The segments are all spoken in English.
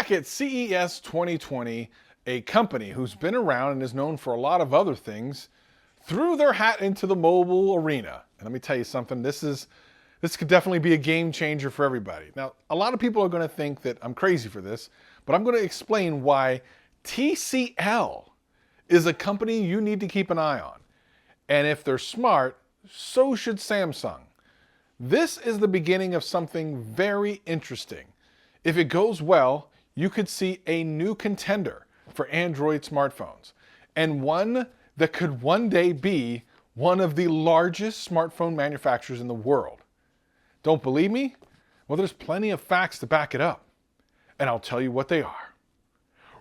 Back at CES 2020, a company who's been around and is known for a lot of other things threw their hat into the mobile arena. And let me tell you something, this could definitely be a game changer for everybody. Now, a lot of people are going to think that I'm crazy for this, but I'm going to explain why TCL is a company you need to keep an eye on. And if they're smart, so should Samsung. This is the beginning of something very interesting. If it goes well, you could see a new contender for Android smartphones, and one that could one day be one of the largest smartphone manufacturers in the world. Don't believe me? Well, there's plenty of facts to back it up, and I'll tell you what they are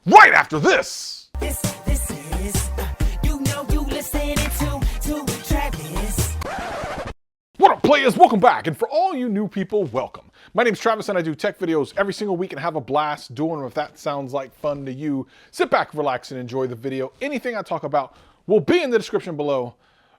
right after this. This is, you listening to Travis. What up, players? Welcome back. And for all you new people, welcome. My name's Travis and I do tech videos every single week and have a blast doing them. If that sounds like fun to you, sit back, relax, and enjoy the video. Anything I talk about will be in the description below.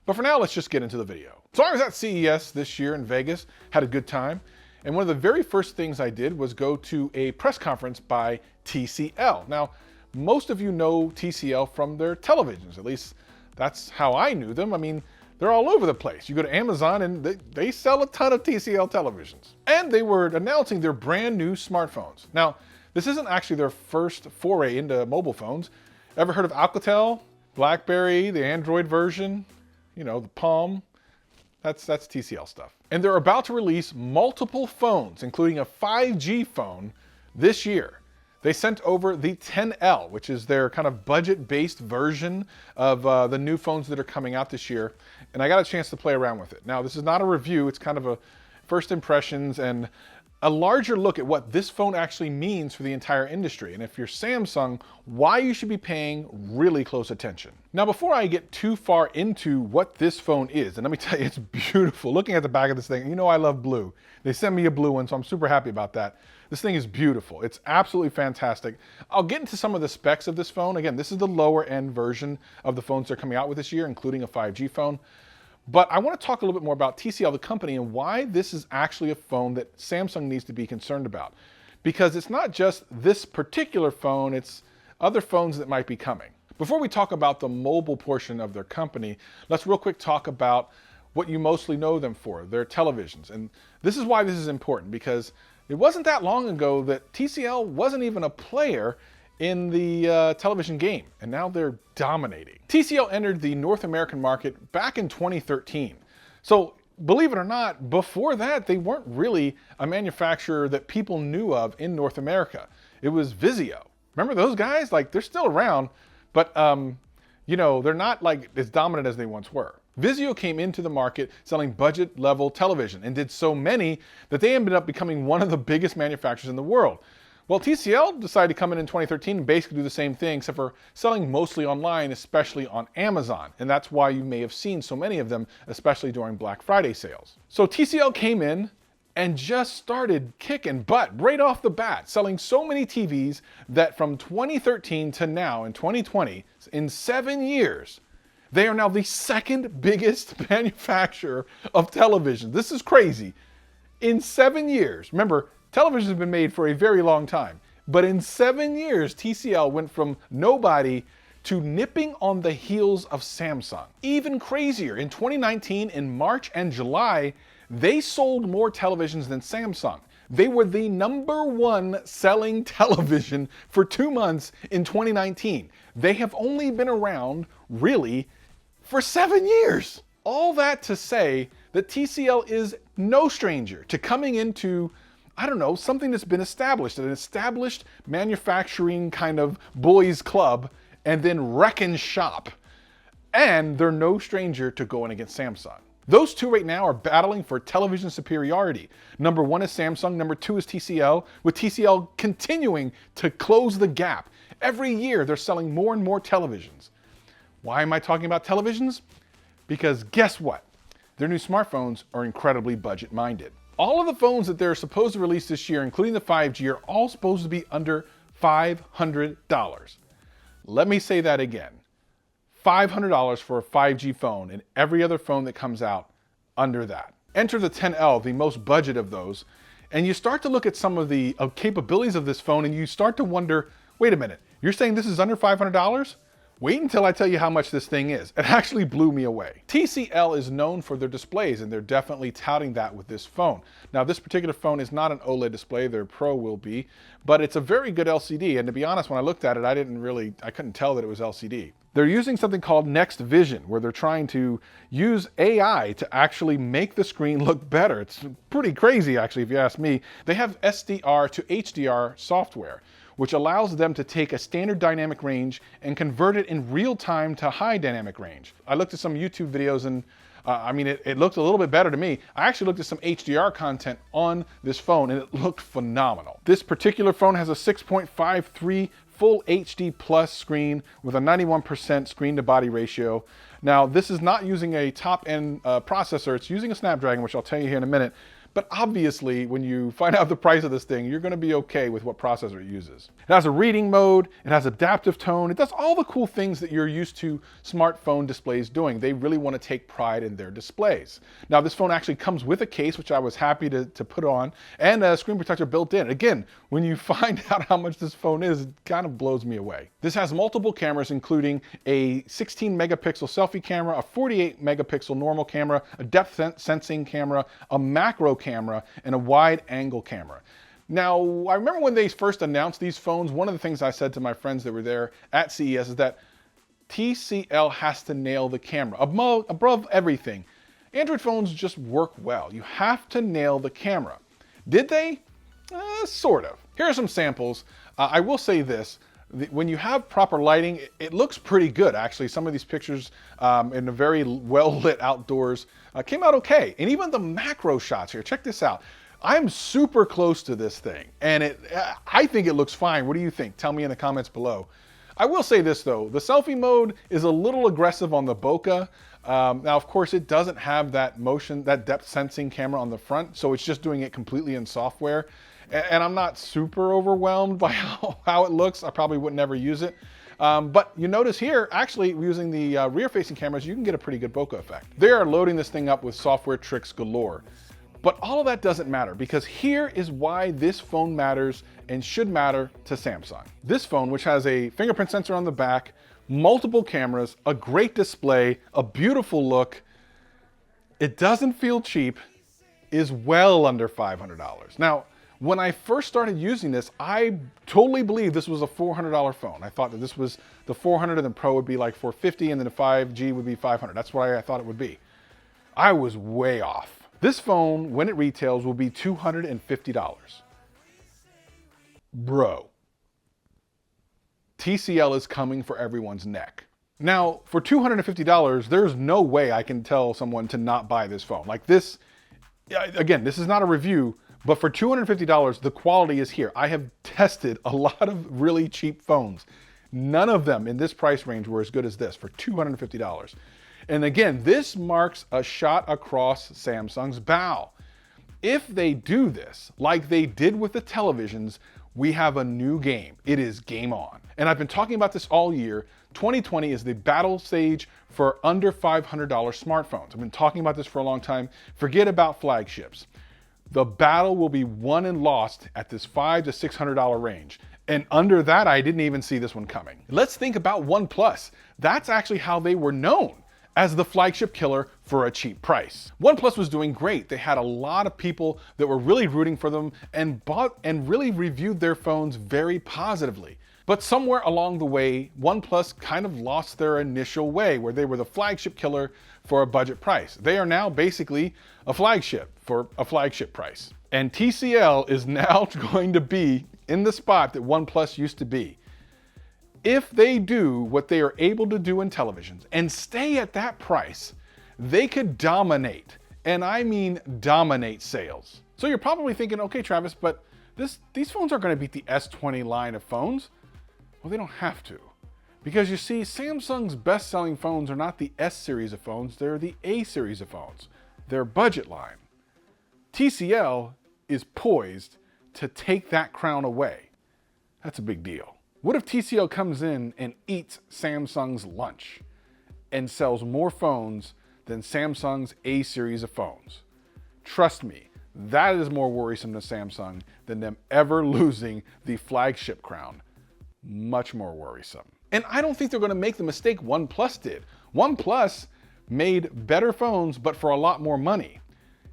But for now, let's just get into the video. So I was at CES this year in Vegas, had a good time. And one of the very first things I did was go to a press conference by TCL. Now, most of you know TCL from their televisions. At least that's how I knew them. I mean, they're all over the place. You go to Amazon and they sell a ton of TCL televisions. And they were announcing their brand new smartphones. Now, this isn't actually their first foray into mobile phones. Ever heard of Alcatel, BlackBerry, the Android version, you know, the Palm? That's TCL stuff. And they're about to release multiple phones, including a 5G phone this year. They sent over the 10L, which is their kind of budget-based version of the new phones that are coming out this year. And I got a chance to play around with it. Now, this is not a review. It's kind of a first impressions and a larger look at what this phone actually means for the entire industry. And if you're Samsung, why you should be paying really close attention. Now, before I get too far into what this phone is, and let me tell you, it's beautiful. Looking at the back of this thing, you know I love blue. They sent me a blue one, so I'm super happy about that. This thing is beautiful. It's absolutely fantastic. I'll get into some of the specs of this phone. Again, this is the lower end version of the phones they're coming out with this year, including a 5G phone. But I want to talk a little bit more about TCL, the company, and why this is actually a phone that Samsung needs to be concerned about. Because it's not just this particular phone, it's other phones that might be coming. Before we talk about the mobile portion of their company, let's real quick talk about what you mostly know them for, their televisions. And this is why this is important, because it wasn't that long ago that TCL wasn't even a player in the television game, and now they're dominating. TCL entered the North American market back in 2013. So believe it or not, before that, they weren't really a manufacturer that people knew of in North America. It was Vizio. Remember those guys? Like, they're still around, but you know, they're not like as dominant as they once were. Vizio came into the market selling budget level television and did so many that they ended up becoming one of the biggest manufacturers in the world. Well, TCL decided to come in 2013 and basically do the same thing, except for selling mostly online, especially on Amazon. And that's why you may have seen so many of them, especially during Black Friday sales. So TCL came in and just started kicking butt right off the bat, selling so many TVs that from 2013 to now in 2020, in 7 years, they are now the second biggest manufacturer of television. This is crazy. In 7 years, remember, television has been made for a very long time, but in 7 years, TCL went from nobody to nipping on the heels of Samsung. Even crazier, in 2019, in March and July, they sold more televisions than Samsung. They were the #1 selling television for 2 months in 2019. They have only been around, really, for 7 years. All that to say that TCL is no stranger to coming into, I don't know, something that's been established, an established manufacturing kind of boys club, and then wrecking shop. And they're no stranger to going against Samsung. Those two right now are battling for television superiority. #1 is Samsung, #2 is TCL, with TCL continuing to close the gap. Every year they're selling more and more televisions. Why am I talking about televisions? Because guess what? Their new smartphones are incredibly budget-minded. All of the phones that they're supposed to release this year, including the 5G, are all supposed to be under $500. Let me say that again. $500 for a 5G phone, and every other phone that comes out under that. Enter the 10L, the most budget of those. And you start to look at some of the capabilities of this phone and you start to wonder, wait a minute, you're saying this is under $500? Wait until I tell you how much this thing is. It actually blew me away. TCL is known for their displays and they're definitely touting that with this phone. Now this particular phone is not an OLED display, their Pro will be, but it's a very good LCD. And to be honest, when I looked at it, I couldn't tell that it was LCD. They're using something called Next Vision, where they're trying to use AI to actually make the screen look better. It's pretty crazy actually, if you ask me. They have SDR to HDR software, which allows them to take a standard dynamic range and convert it in real time to high dynamic range. I looked at some YouTube videos and it looked a little bit better to me. I actually looked at some HDR content on this phone and it looked phenomenal. This particular phone has a 6.53 full HD plus screen with a 91% screen to body ratio. Now this is not using a top end processor, it's using a Snapdragon, which I'll tell you here in a minute. But obviously, when you find out the price of this thing, you're going to be okay with what processor it uses. It has a reading mode, it has adaptive tone, it does all the cool things that you're used to smartphone displays doing. They really want to take pride in their displays. Now, this phone actually comes with a case, which I was happy to put on, and a screen protector built in. Again, when you find out how much this phone is, it kind of blows me away. This has multiple cameras, including a 16 megapixel selfie camera, a 48 megapixel normal camera, a depth sensing camera, a macro camera, and a wide angle camera. Now, I remember when they first announced these phones, one of the things I said to my friends that were there at CES is that TCL has to nail the camera. Above everything, Android phones just work well. You have to nail the camera. Did they? Sort of. Here are some samples. I will say this. When you have proper lighting, it looks pretty good actually. Some of these pictures in a very well lit outdoors came out okay. And even the macro shots here, check this out. I'm super close to this thing and I think it looks fine. What do you think? Tell me in the comments below. I will say this though, the selfie mode is a little aggressive on the bokeh. Now of course it doesn't have that depth sensing camera on the front, so it's just doing it completely in software. And I'm not super overwhelmed by how it looks. I probably would never use it. But you notice here, actually using the rear-facing cameras, you can get a pretty good bokeh effect. They are loading this thing up with software tricks galore. But all of that doesn't matter because here is why this phone matters and should matter to Samsung. This phone, which has a fingerprint sensor on the back, multiple cameras, a great display, a beautiful look, it doesn't feel cheap, is well under $500. Now, when I first started using this, I totally believed this was a $400 phone. I thought that this was the 400 and the Pro would be like $450 and then the 5G would be $500. That's what I thought it would be. I was way off. This phone, when it retails, will be $250. Bro, TCL is coming for everyone's neck. Now, for $250, there's no way I can tell someone to not buy this phone. Like this, again, this is not a review, but for $250, the quality is here. I have tested a lot of really cheap phones. None of them in this price range were as good as this for $250. And again, this marks a shot across Samsung's bow. If they do this, like they did with the televisions, we have a new game. It is game on. And I've been talking about this all year. 2020 is the battle stage for under $500 smartphones. I've been talking about this for a long time. Forget about flagships. The battle will be won and lost at this $500 to $600 range. And under that, I didn't even see this one coming. Let's think about OnePlus. That's actually how they were known, as the flagship killer for a cheap price. OnePlus was doing great. They had a lot of people that were really rooting for them and bought and really reviewed their phones very positively. But somewhere along the way, OnePlus kind of lost their initial way where they were the flagship killer for a budget price. They are now basically a flagship for a flagship price. And TCL is now going to be in the spot that OnePlus used to be. If they do what they are able to do in televisions and stay at that price, they could dominate, and I mean dominate sales. So you're probably thinking, okay, Travis, but these phones aren't going to beat the S20 line of phones. Well, they don't have to. Because you see, Samsung's best-selling phones are not the S series of phones, they're the A series of phones. Their budget line. TCL is poised to take that crown away. That's a big deal. What if TCL comes in and eats Samsung's lunch and sells more phones than Samsung's A series of phones? Trust me, That is more worrisome to Samsung than them ever losing the flagship crown. Much more worrisome. And I don't think they're going to make the mistake OnePlus did. OnePlus made better phones, but for a lot more money.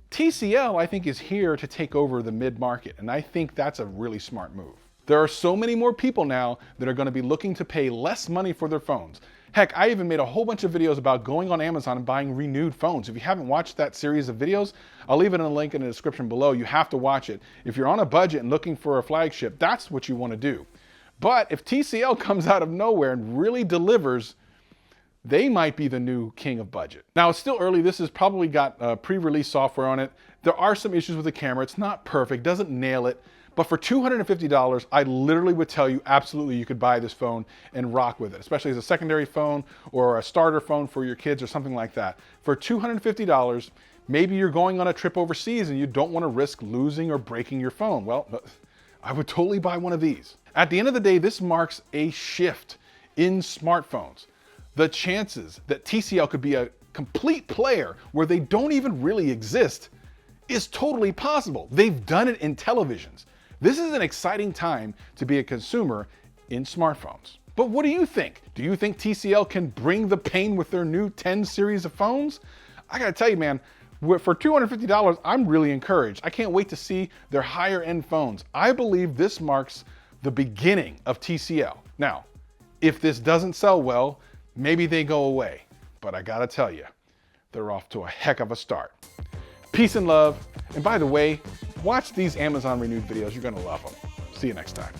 TCL, I think, is here to take over the mid-market, and I think that's a really smart move. There are so many more people now that are going to be looking to pay less money for their phones. Heck, I even made a whole bunch of videos about going on Amazon and buying renewed phones. If you haven't watched that series of videos, I'll leave it in a link in the description below. You have to watch it. If you're on a budget and looking for a flagship, that's what you want to do. But if TCL comes out of nowhere and really delivers, they might be the new king of budget. Now, it's still early. This has probably got pre-release software on it. There are some issues with the camera. It's not perfect, doesn't nail it. But for $250, I literally would tell you absolutely you could buy this phone and rock with it, especially as a secondary phone or a starter phone for your kids or something like that. For $250, maybe you're going on a trip overseas and you don't want to risk losing or breaking your phone. Well, I would totally buy one of these. At the end of the day, this marks a shift in smartphones. The chances that TCL could be a complete player where they don't even really exist is totally possible. They've done it in televisions. This is an exciting time to be a consumer in smartphones. But what do you think? Do you think TCL can bring the pain with their new 10 series of phones? I gotta tell you, man, for $250, I'm really encouraged. I can't wait to see their higher end phones. I believe this marks the beginning of TCL. Now, if this doesn't sell well, maybe they go away. But I gotta tell you, they're off to a heck of a start. Peace and love. And by the way, watch these Amazon renewed videos. You're gonna love them. See you next time.